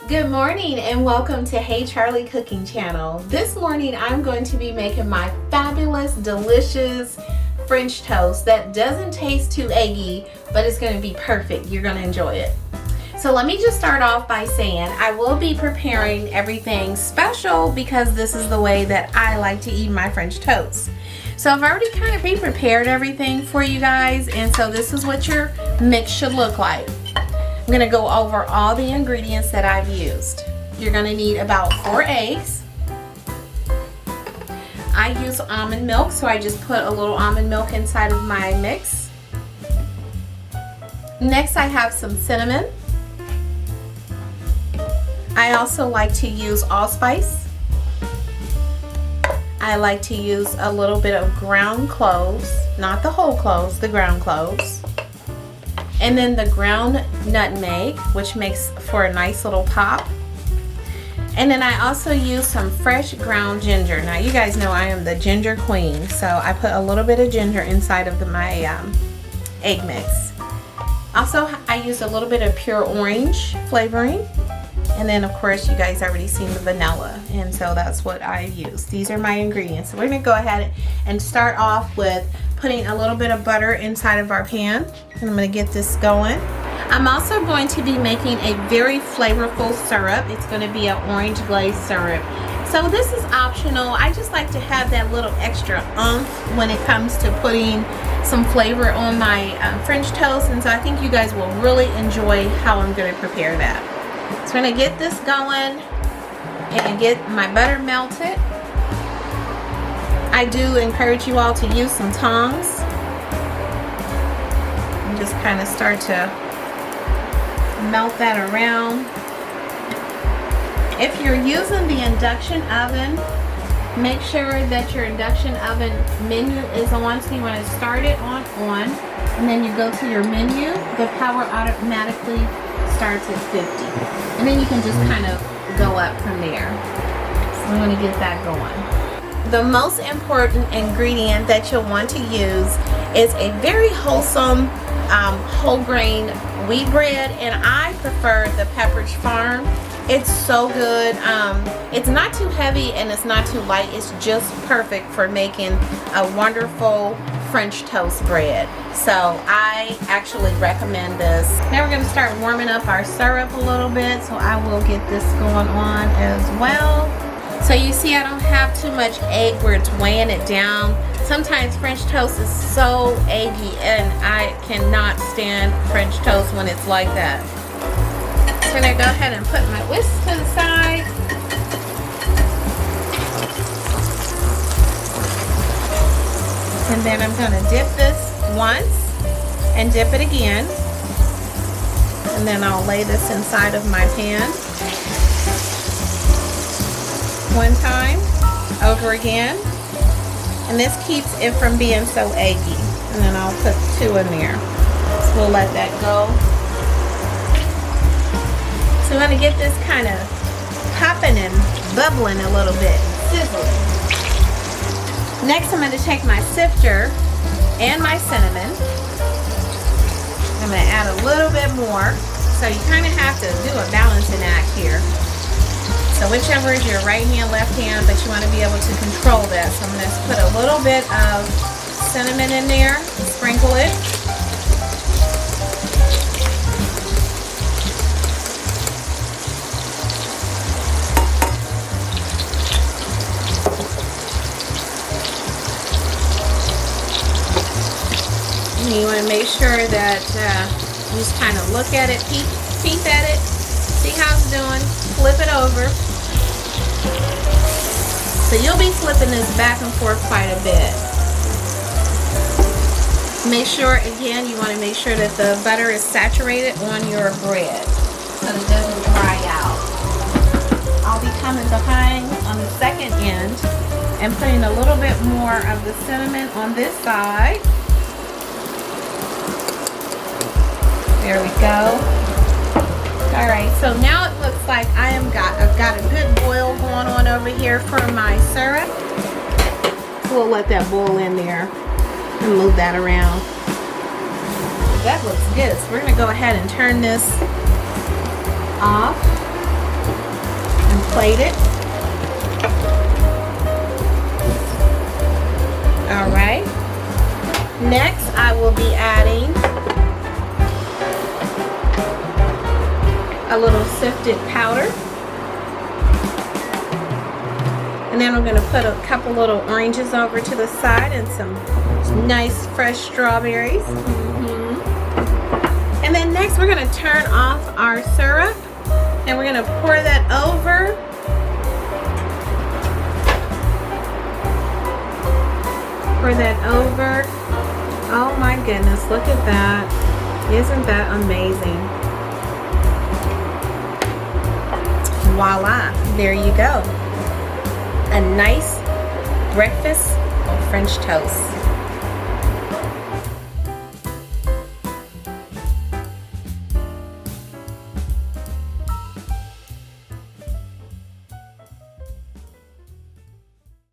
Good morning and welcome to Hey Charlie Cooking Channel. This morning I'm going to be making my fabulous, delicious French toast that doesn't taste too eggy, but it's going to be perfect. You're going to enjoy it. So let me just start off by saying I will be preparing everything special because this is the way that I like to eat my French toast. So I've already kind of pre-prepared everything for you guys, and so this is what your mix should look like. I'm going to go over all the ingredients that I've used. You're going to need about 4 eggs. I use almond milk, so I just put a little almond milk inside of my mix. Next, I have some cinnamon. I also like to use allspice. I like to use a little bit of ground cloves, not the whole cloves, the ground cloves. And then the ground nutmeg, which makes for a nice little pop. And then I also use some fresh ground ginger. Now you guys know I am the ginger queen, so I put a little bit of ginger inside of my egg mix. Also, I use a little bit of pure orange flavoring. And then of course you guys already seen the vanilla, and so that's what I use. These are my ingredients. So we're going to go ahead and start off with putting a little bit of butter inside of our pan. And I'm going to get this going. I'm also going to be making a very flavorful syrup. It's going to be an orange glazed syrup. So this is optional. I just like to have that little extra oomph when it comes to putting some flavor on my French toast, and so I think you guys will really enjoy how I'm going to prepare that. So I'm going to get this going and get my butter melted. I do encourage you all to use some tongs and just kind of start to melt that around. If you're using the induction oven, make sure that your induction oven menu is on. So you want to start it on, and then you go to your menu. The power automatically starts at 50, and then you can just kind of go up from there. So I'm going to get that going. The most important ingredient that you'll want to use is a very wholesome whole grain wheat bread, and I prefer the Pepperidge Farm. It's so good. It's not too heavy and it's not too light. It's just perfect for making a wonderful French toast bread. So I actually recommend this. Now we're going to start warming up our syrup a little bit, so I will get this going on as well. So you see I don't have too much egg where it's weighing it down. Sometimes French toast is so eggy, and I cannot stand French toast when it's like that. So I'm going to go ahead and put my whisk to the side. And then I'm going to dip this once and dip it again. And then I'll lay this inside of my pan. One time, over again. And this keeps it from being so eggy. And then I'll put 2 in there. So we'll let that go. So I'm going to get this kind of popping and bubbling a little bit, sizzling. Next, I'm going to take my sifter and my cinnamon. I'm going to add a little bit more. So you kind of have to do a balancing act here. So whichever is your right hand, left hand, but you want to be able to control that. So I'm going to put a little bit of cinnamon in there, sprinkle it. And you want to make sure that you just kind of look at it, peep at it, see how it's doing, flip it over. So you'll be flipping this back and forth quite a bit. Make sure, again, you want to make sure that the butter is saturated on your bread so it doesn't dry out. I'll be coming behind on the second end and putting a little bit more of the cinnamon on this side. There we go. Alright, so now it looks like I've got a good boil going on over here for my syrup. So we'll let that boil in there and move that around. That looks good. So we're going to go ahead and turn this off. plate it. All right. Next, I will be adding a little sifted powder. And then we're going to put a couple little oranges over to the side and some nice fresh strawberries. And then next we're going to turn off our syrup and we're going to pour that over. Pour that over. Oh my goodness, look at that. Isn't that amazing? Voila, there you go. A nice breakfast of French toast.